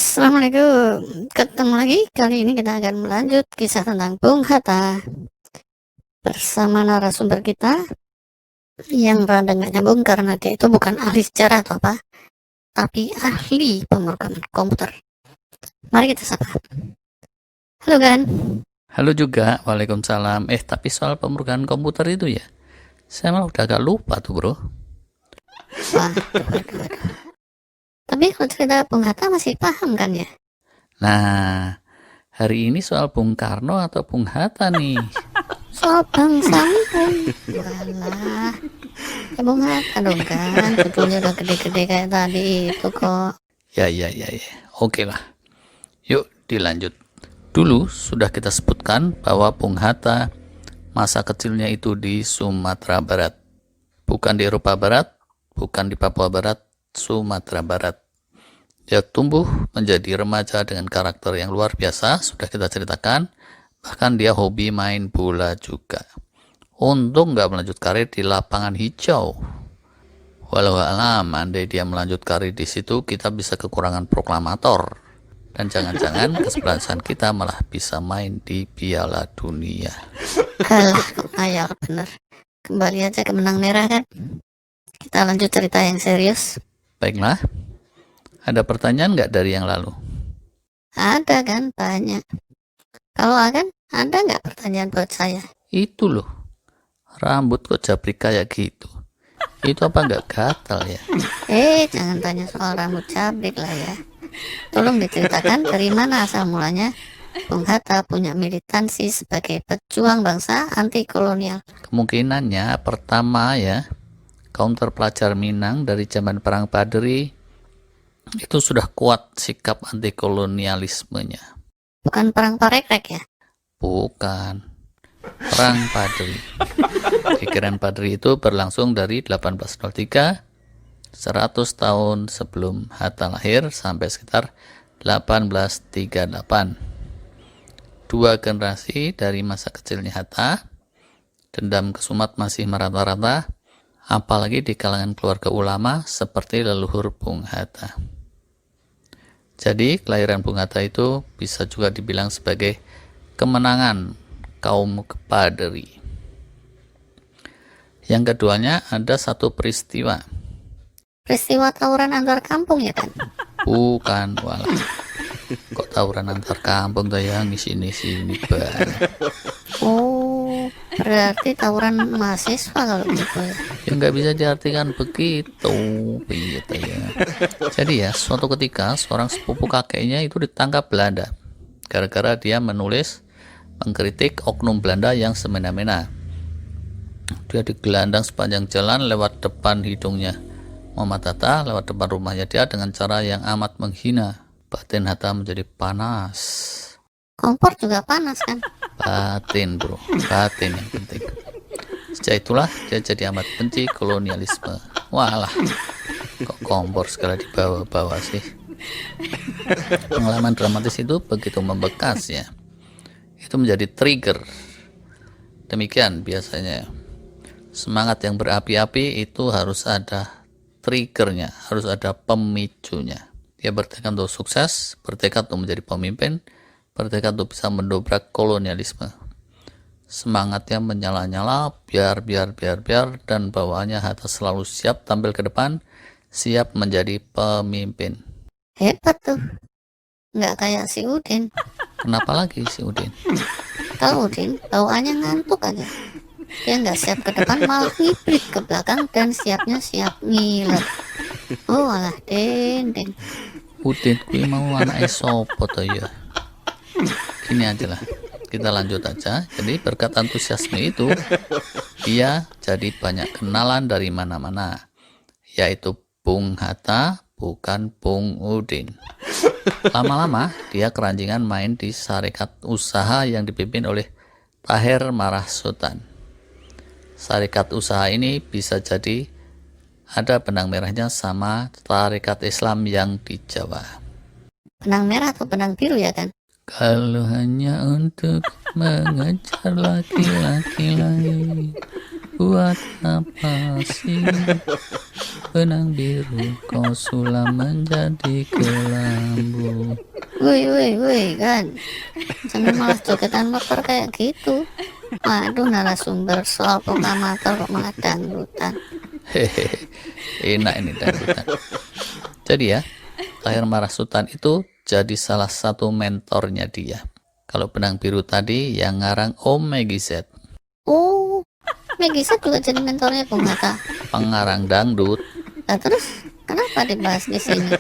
Assalamualaikum, ketemu lagi. Kali ini kita akan melanjut kisah tentang Bung Hatta bersama narasumber kita yang rada nggak nyambung karena dia itu bukan ahli sejarah atau apa, tapi ahli pemrograman komputer. Mari kita sapa. Halo Gan. Halo juga, waalaikumsalam. Tapi soal pemrograman komputer itu ya, saya malah udah agak lupa tuh bro. Waduh. Tapi kalau cerita Bung Hatta masih paham kan ya? Nah, hari ini soal Bung Karno atau Bung Hatta nih? Soal bangsa Bung. Walah, ya Bung Hatta dong kan, judulnya udah gede-gede kayak tadi itu kok. Ya. Oke lah. Yuk dilanjut. Dulu sudah kita sebutkan bahwa Bung Hatta masa kecilnya itu di Sumatera Barat. Bukan di Eropa Barat, bukan di Papua Barat, Sumatera Barat. Dia tumbuh menjadi remaja dengan karakter yang luar biasa, sudah kita ceritakan. Bahkan dia hobi main bola juga. Untung nggak melanjut karir di lapangan hijau. Walau alam, andai dia melanjut karir di situ, kita bisa kekurangan proklamator. Dan jangan-jangan kesebelasan kita malah bisa main di Piala Dunia. Alah, ayal bener. Kembali aja ke benang merah kan. Kita lanjut cerita yang serius. Baiklah, ada pertanyaan nggak dari yang lalu? Ada kan, banyak. Kalau akan, ada nggak pertanyaan buat saya? Itu loh, rambut kok jabrik kayak gitu. Itu apa nggak gatal ya? Jangan tanya soal rambut cabrik lah ya. Tolong diceritakan dari mana asal mulanya Bung Hatta punya militansi sebagai pejuang bangsa anti kolonial. Kemungkinannya pertama ya, kaum terpelajar Minang dari zaman Perang Padri itu sudah kuat sikap anti kolonialismenya. Bukan perang Parekrek ya? Bukan, Perang Padri. Pikiran Padri itu berlangsung dari 1803, 100 tahun sebelum Hatta lahir sampai sekitar 1838. Dua generasi dari masa kecilnya Hatta, dendam kesumat masih merata-rata, apalagi di kalangan keluarga ulama seperti leluhur Bung Hatta. Jadi kelahiran Bung Hatta itu bisa juga dibilang sebagai kemenangan kaum Padri. Yang keduanya ada satu peristiwa. Peristiwa tawuran antar kampung ya kan? Bukan, walah. Kok tawuran antar kampung tuh yang di sini banget. Oh, berarti tawuran mahasiswa kalau gitu ya? Ya nggak bisa diartikan begitu ya. Jadi ya, suatu ketika seorang sepupu kakeknya itu ditangkap Belanda gara-gara dia menulis mengkritik oknum Belanda yang semena-mena. Dia digelandang sepanjang jalan lewat depan hidungnya Muhammad Hatta, lewat depan rumahnya dia dengan cara yang amat menghina. Batin Hatta menjadi panas. Kompor juga panas kan? Batin bro, batin yang penting. Sejak itulah dia jadi amat benci kolonialisme. Walah, kok kompor segala dibawa-bawa sih. Pengalaman dramatis itu begitu membekas ya. Itu menjadi trigger. Demikian biasanya. Semangat yang berapi-api itu harus ada triggernya, harus ada pemicunya. Dia bertekad untuk sukses, bertekad untuk menjadi pemimpin, bertekad untuk bisa mendobrak kolonialisme. Semangatnya menyala-nyala, biar, dan bawaannya Hatta selalu siap tampil ke depan, siap menjadi pemimpin. Hebat tuh, nggak kayak si Udin. Kenapa lagi si Udin? Kalau Udin bawaannya ngantuk aja. Dia nggak siap ke depan, malah ngibrit ke belakang dan siapnya siap ngiler. Oh alah, Den. Udin kui mau anak sopo toh ya. Gini aja lah, kita lanjut aja. Jadi berkat antusiasme itu, dia jadi banyak kenalan dari mana-mana, yaitu Bung Hatta, bukan Bung Udin. Lama-lama dia keranjingan main di Sarekat Usaha yang dipimpin oleh Tahir Marah Sultan. Sarekat usaha ini bisa jadi ada benang merahnya sama tarekat Islam yang di Jawa. Benang merah atau benang biru ya kan? Kalau hanya untuk mengejar laki-laki lain, buat apa sih benang biru kau sulam menjadi kelambu? Woi kan, jangan malah jogetan motor kayak gitu. Waduh, narasumber soal proklamator kok malah dangdutan. Hehehe, enak ini dangdutan. Jadi ya, Tahir Marasutan itu jadi salah satu mentornya dia. Kalau Benang Biru tadi yang ngarang Om Meggy Z, Oh, Megisa juga jadi mentornya Bung Hatta. pengarang dangdut. Nah, terus kenapa dibahas di sini?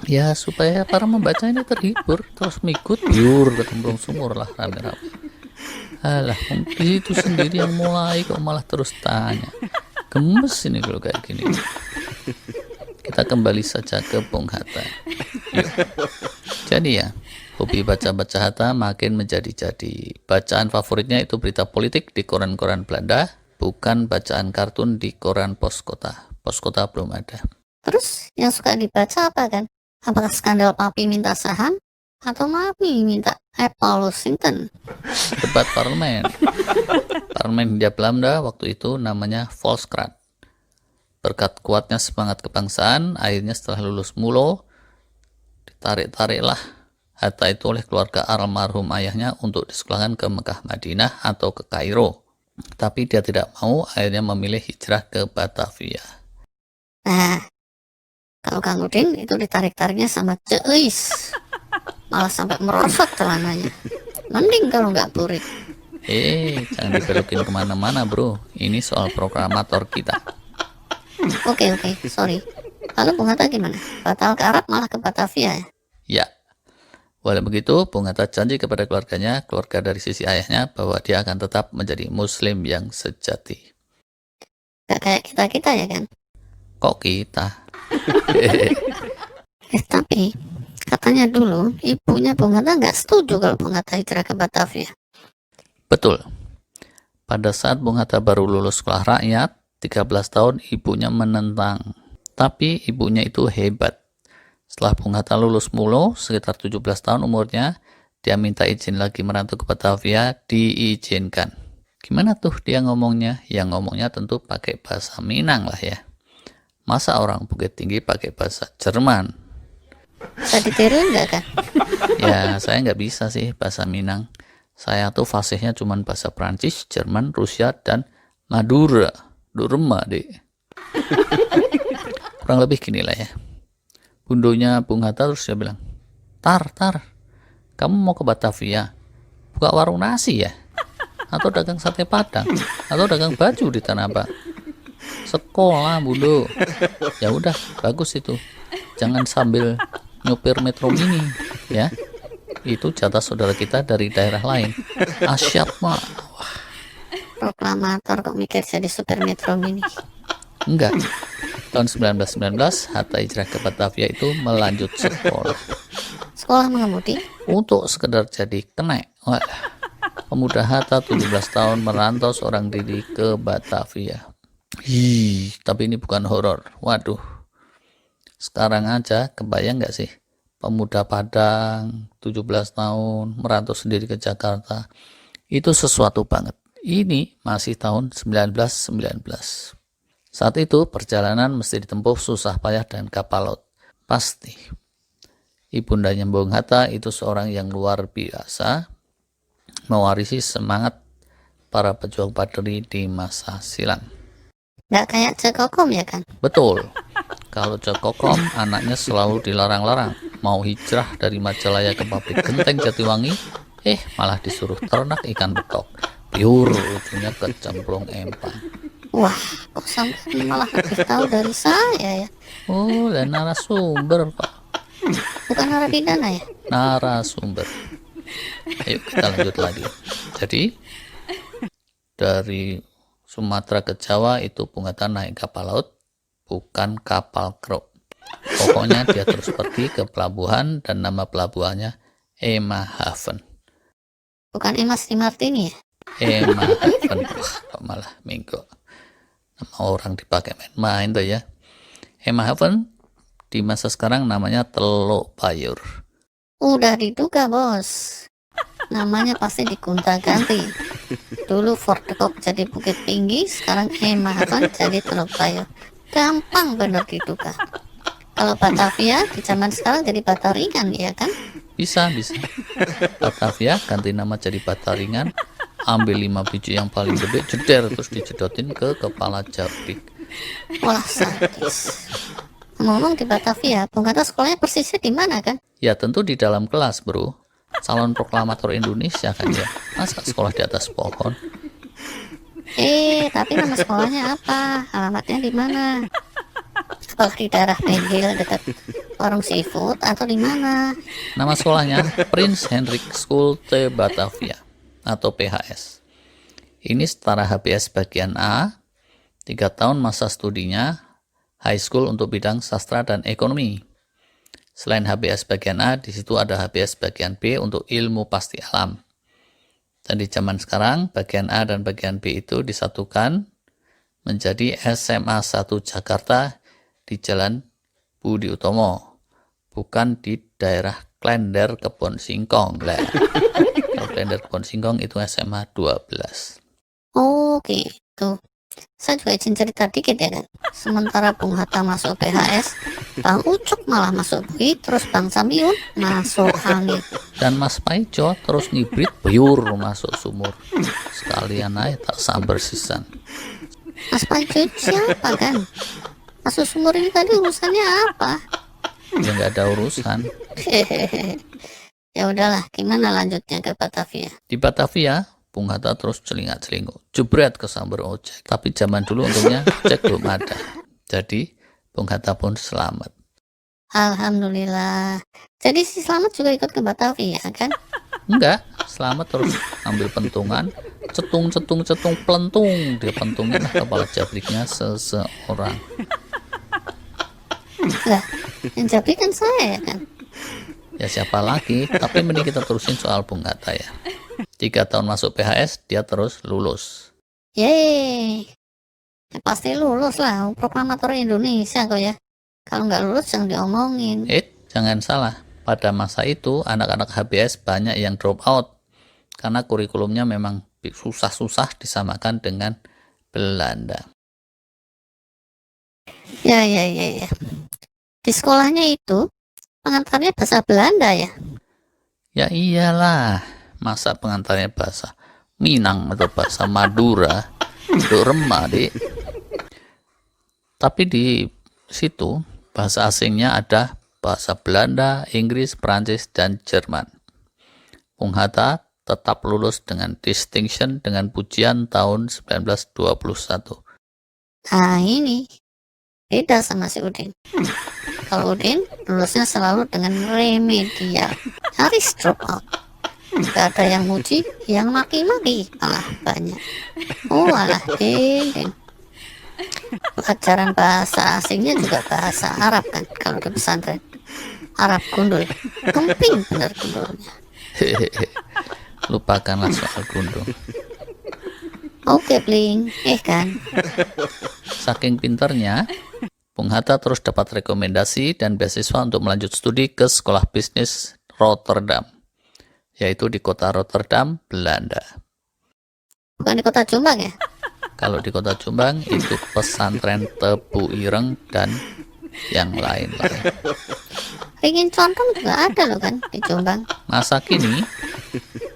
Ya supaya para membaca ini terhibur, terus mengikut biur kecemplung sumur lah rame-rame. Alah, itu sendiri yang mulai kok malah terus tanya. Gemes ini kalau kayak gini. Kita kembali saja ke Bung Hatta. Yuk. Jadi ya, hobi baca-baca Hatta makin menjadi-jadi. Bacaan favoritnya itu berita politik di koran-koran Belanda, bukan bacaan kartun di koran pos kota. Pos kota belum ada. Terus yang suka dibaca apa kan? Apakah skandal Papi minta saham atau Mami minta Apple Washington? Debat parlemen. Parlemen Hindia Belanda waktu itu namanya Volkskrant. Berkat kuatnya semangat kebangsaan, akhirnya setelah lulus MULO, ditarik-tariklah Hatta itu oleh keluarga almarhum ayahnya untuk disekolahkan ke Mekah Madinah atau ke Kairo. Tapi dia tidak mau, akhirnya memilih hijrah ke Batavia. Nah, kalau Kang Udin itu ditarik-tariknya sama Ceis, malah sampai merosot celananya. Mending kalau nggak burik. Jangan dibelokin kemana-mana bro, ini soal proklamator kita. Oke, sorry. Lalu Bung Hatta gimana? Batal ke Arab malah ke Batavia ya? Ya, walau begitu Bung Hatta janji kepada keluarganya, keluarga dari sisi ayahnya, bahwa dia akan tetap menjadi muslim yang sejati. Gak kayak kita-kita ya kan? Kok kita? Tapi katanya dulu ibunya Bung Hatta nggak setuju kalau Bung Hatta hijrah ke Batavia. Betul. Pada saat Bung Hatta baru lulus sekolah rakyat, 13 tahun ibunya menentang. Tapi ibunya itu hebat. Setelah Bung Hatta lulus MULO, sekitar 17 tahun umurnya, dia minta izin lagi merantau ke Batavia, diizinkan. Gimana tuh dia ngomongnya? Yang ngomongnya tentu pakai bahasa Minang lah ya. Masa orang Bukit Tinggi pakai bahasa Jerman? Bisa ditiru nggak kan? Ya, saya nggak bisa sih bahasa Minang. Saya tuh fasihnya cuma bahasa Prancis, Jerman, Rusia, dan Madura. Durma deh. Kurang lebih gini lah ya. Bundonya Bung Hatta terus dia bilang, Tar, kamu mau ke Batavia? Buka warung nasi ya? Atau dagang sate padang? Atau dagang baju di Tanah Abang? Sekolah, Bundo. Ya udah, bagus itu. Jangan sambil nyupir Metro Mini, ya. Itu jatah saudara kita dari daerah lain. Asyap, Mak. Proklamator kok mikir jadi supir Metro Mini. Enggak. Tahun 1919, Hatta hijrah ke Batavia itu melanjut sekolah. Sekolah mengemudi? Untuk sekedar jadi kenek. Wah, pemuda Hatta 17 tahun merantau seorang diri ke Batavia. Tapi ini bukan horor. Waduh. Sekarang aja kebayang nggak sih? Pemuda Padang 17 tahun merantau sendiri ke Jakarta. Itu sesuatu banget. Ini masih tahun 1919. Saat itu perjalanan mesti ditempuh susah payah dan kapal laut. Pasti. Ibundanya Bung Hatta itu seorang yang luar biasa, mewarisi semangat para pejuang padri di masa silam. Nggak kayak Cekokom ya kan? Betul. Kalau Cekokom anaknya selalu dilarang-larang. Mau hijrah dari Majalaya ke pabrik genteng Jatiwangi, malah disuruh ternak ikan betok. Piur ujungnya kecemplung empang. Wah, kok sampai malah lebih tahu dari saya ya? Oh, dan narasumber Pak. Bukan narapidana ya? Narasumber. Ayo kita lanjut lagi. Jadi dari Sumatera ke Jawa itu Bung Hatta naik kapal laut, bukan kapal keruk. Pokoknya dia terus pergi ke pelabuhan dan nama pelabuhannya Emmahaven. Bukan Emas Di Martini ya? Emmahaven. Wah, kok malah minggu. Nama orang dipakai main-main tuh ya. Emmahaven di masa sekarang namanya Teluk Bayur. Udah diduga bos. Namanya pasti digonta-ganti. Dulu Fort Depok jadi Bukit Tinggi, sekarang Emmahaven jadi Teluk Bayur. Gampang bener diduga. Kalau Batavia di zaman sekarang jadi Bataringan ya kan? Bisa. Batavia ganti nama jadi Bataringan, ambil 5 biji yang paling gede, jeder, terus dijedotin ke kepala jabrik. Wah, sadis. Ngomong di Batavia, Bung Hatta sekolahnya persisnya di mana kan? Ya tentu di dalam kelas, bro. Calon proklamator Indonesia kan ya. Masa sekolah di atas pohon? Tapi nama sekolahnya apa? Alamatnya di mana? Apakah di daerah Benhil dekat warung seafood atau di mana? Nama sekolahnya Prince Hendrik School te Batavia atau PHS. Ini setara HBS bagian A, 3 tahun masa studinya, high school untuk bidang sastra dan ekonomi. Selain HBS bagian A, di situ ada HBS bagian B untuk ilmu pasti alam. Dan di zaman sekarang, bagian A dan bagian B itu disatukan menjadi SMA 1 Jakarta di Jalan Budi Utomo, bukan di daerah Klender Kebon Singkong. Kalau Klender Kebon Singkong itu SMA 12. Oh gitu. Saya juga izin cerita dikit ya kan. Sementara Bung Hatta masuk PHS, Bang Ucuk malah masuk BUI, terus Bang Samyun masuk Hangit. Dan Mas Paijo terus ngibrit beyur masuk sumur. Sekalian aja tak sambar sisan. Mas Paijo siapa kan? Masuk sumur ini tadi urusannya apa? Ya nggak ada urusan. Ya udahlah, gimana lanjutnya ke Batavia? Di Batavia, Bung Hatta terus celingak-celinguk, jebret ke sambar ojek. Tapi zaman dulu untungnya ojek belum ada. Jadi Bung Hatta pun selamat. Alhamdulillah. Jadi si Slamet juga ikut ke Batavia kan? Enggak, selamat terus ambil pentungan, cetung pelentung. Dia pentungin kepala jabriknya seseorang. Lah, yang jadi kan saya kan? Ya siapa lagi? Tapi mending kita terusin soal Bung Hatta ya. 3 tahun masuk PHS, dia terus lulus. Yeay. Ya, pasti lulus lah, proklamator Indonesia kok ya. Kalau nggak lulus jangan diomongin. Jangan salah. Pada masa itu, anak-anak HBS banyak yang drop out. Karena kurikulumnya memang susah-susah disamakan dengan Belanda. Ya. Di sekolahnya itu, pengantarnya bahasa Belanda ya? Ya iyalah. Masa pengantarnya bahasa Minang atau bahasa Madura? Itu remah, Dik. Tapi di situ, bahasa asingnya ada bahasa Belanda, Inggris, Prancis, dan Jerman. Bung Hatta tetap lulus dengan distinction dengan pujian tahun 1921. Nah ini, beda sama si Udin. Kalau Udin, lulusnya selalu dengan remedial. Nyaris drop out. Gak ada yang muji, yang maki-maki malah banyak. Oh alah, Din. Pelajaran bahasa asingnya juga bahasa Arab kan, kalau di pesantren. Arab gundul, kemping bener gundulnya. Lupakanlah soal gundul. Oke, Bling, kan. Saking pinternya, Bung Hatta terus dapat rekomendasi dan beasiswa untuk melanjut studi ke sekolah bisnis Rotterdam, yaitu di kota Rotterdam, Belanda. Bukan di kota Jombang ya? Kalau di kota Jombang itu pesantren Tebu Ireng dan yang lain-lain. Ringin Contong juga ada loh kan di Jombang. Masa kini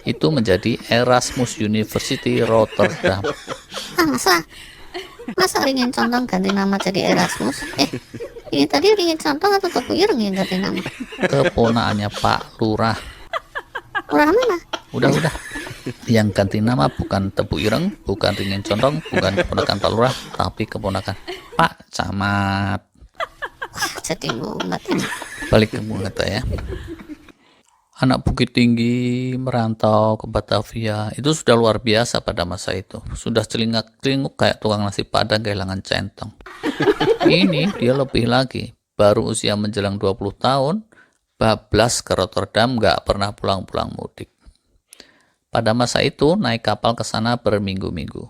itu menjadi Erasmus University Rotterdam. Masa Ringin Contong ganti nama jadi Erasmus? Ini tadi Ringin Contong atau Tebu Ireng yang ganti nama? Keponaannya Pak Lurah. Lurah mana? Udah. Yang ganti nama bukan Tebu Ireng, bukan Ringin Contong, bukan keponakan Pak Lurah, tapi keponakan Pak Camat. Wah, jadi mumet ini. Balik ke Bung Hatta ya. Anak Bukit Tinggi merantau ke Batavia itu sudah luar biasa pada masa itu. Sudah celingak-celinguk kayak tukang nasi padang kehilangan centong. Ini dia lebih lagi. Baru usia menjelang 20 tahun, bablas ke Rotterdam, nggak pernah pulang-pulang mudik. Pada masa itu naik kapal ke sana berminggu-minggu.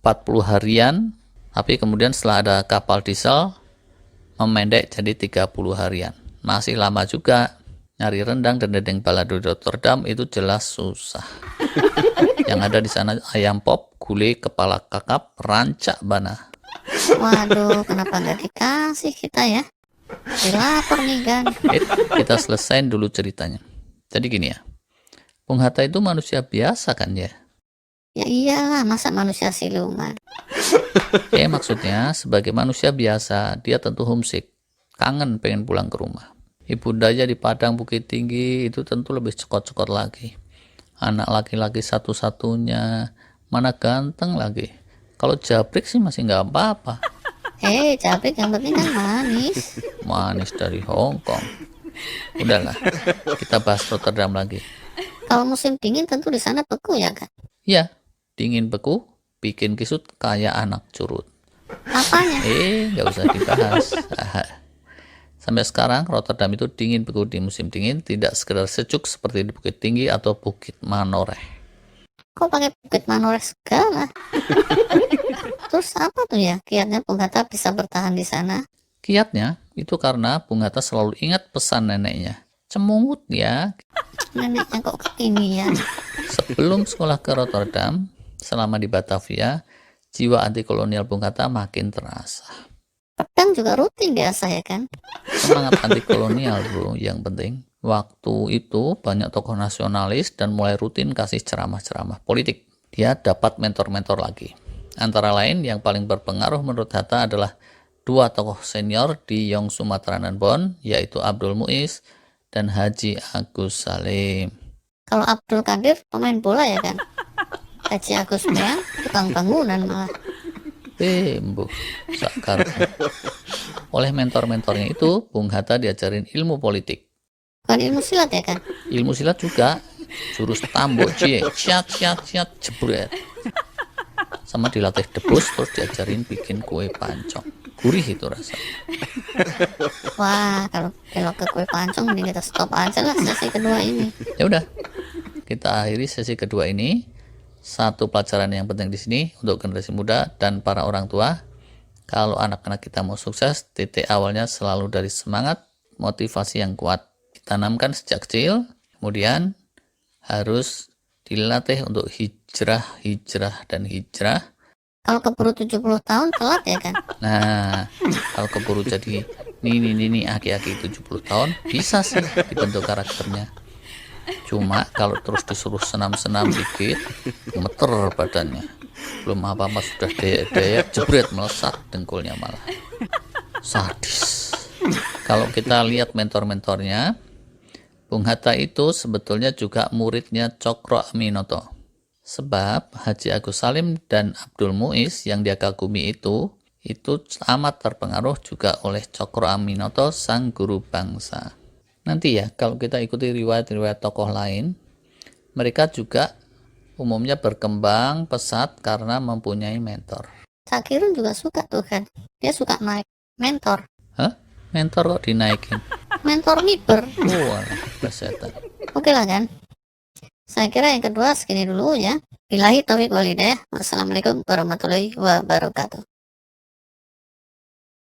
40 harian, tapi kemudian setelah ada kapal diesel, memendek jadi 30 harian. Masih lama juga. Nyari rendang dan dendeng balado di Rotterdam itu jelas susah. Yang ada di sana ayam pop, gulai, kepala kakap, rancak bana. Waduh, kenapa nggak dikasih kita ya? Lapar nih kan. Kita selesain dulu ceritanya. Jadi gini ya, Bung Hatta itu manusia biasa kan ya? Ya iyalah, masa manusia siluman. Maksudnya sebagai manusia biasa, dia tentu homesick, kangen pengen pulang ke rumah. Ibundanya di Padang Bukit Tinggi itu tentu lebih cekot-cekot lagi. Anak laki-laki satu-satunya, mana ganteng lagi. Kalau Jabrik sih masih nggak apa-apa. Jabrik yang penting kan manis. Manis dari Hong Kong. Udahlah, kita bahas Rotterdam lagi. Kalau musim dingin tentu di sana beku ya kan? Ya, dingin beku, bikin kisut kayak anak curut. Apanya? Nggak usah dibahas. Sampai sekarang Rotterdam itu dingin beku di musim dingin, tidak sekedar sejuk seperti di Bukit Tinggi atau Bukit Manoreh. Kok pakai Bukit Manoreh segala? Terus apa tuh ya kiatnya Bung Hatta bisa bertahan di sana? Kiatnya itu karena Bung Hatta selalu ingat pesan neneknya. Cemungut ya. Neneknya kok kekinian? Sebelum sekolah ke Rotterdam, selama di Batavia, jiwa anti kolonial Bung Hatta makin terasa. Pedang juga rutin biasa ya kan? Semangat anti kolonial bro, yang penting. Waktu itu banyak tokoh nasionalis dan mulai rutin kasih ceramah-ceramah politik. Dia dapat mentor-mentor lagi. Antara lain yang paling berpengaruh menurut Hatta adalah dua tokoh senior di Yong Sumatranan Bon, yaitu Abdul Muiz dan Haji Agus Salim. Kalau Abdul Qadir pemain bola ya kan? Haji Agus Salim tukang bangunan malah. Mbuh, sakar. Oleh mentor-mentornya itu, Bung Hatta diajarin ilmu politik. Bukan ilmu silat ya kan? Ilmu silat juga, jurus tambok cie, ciat, jebret. Sama dilatih debus, terus diajarin bikin kue pancong. Gurih itu rasanya. Wah, kalau belok ke kue pancong mending kita stop aja lah sesi kedua ini. Ya udah, kita akhiri sesi kedua ini. Satu pelajaran yang penting di sini untuk generasi muda dan para orang tua. Kalau anak-anak kita mau sukses, titik awalnya selalu dari semangat, motivasi yang kuat. Ditanamkan sejak kecil, kemudian harus dilatih untuk hijrah. Kalau keburu 70 tahun telat ya kan? Nah, kalau keburu jadi ini aki-aki 70 tahun, bisa sih dibentuk karakternya. Cuma kalau terus disuruh senam-senam dikit, gemeter badannya. Belum apa-apa sudah dayek jebret melesat dengkulnya malah. Sadis. Kalau kita lihat mentor-mentornya, Bung Hatta itu sebetulnya juga muridnya Cokro Aminoto. Sebab Haji Agus Salim dan Abdul Muiz yang dia kagumi itu amat terpengaruh juga oleh Cokro Aminoto, sang guru bangsa. Nanti ya, kalau kita ikuti riwayat-riwayat tokoh lain, mereka juga umumnya berkembang pesat karena mempunyai mentor. Sakirun juga suka tuh kan? Dia suka naik mentor. Hah? Mentor kok dinaikin? Mentor miber. Walah, setan. Oke lah kan? Saya kira yang kedua segini dulu ya. Billahi taufiq wal hidayah. Wassalamualaikum warahmatullahi wabarakatuh.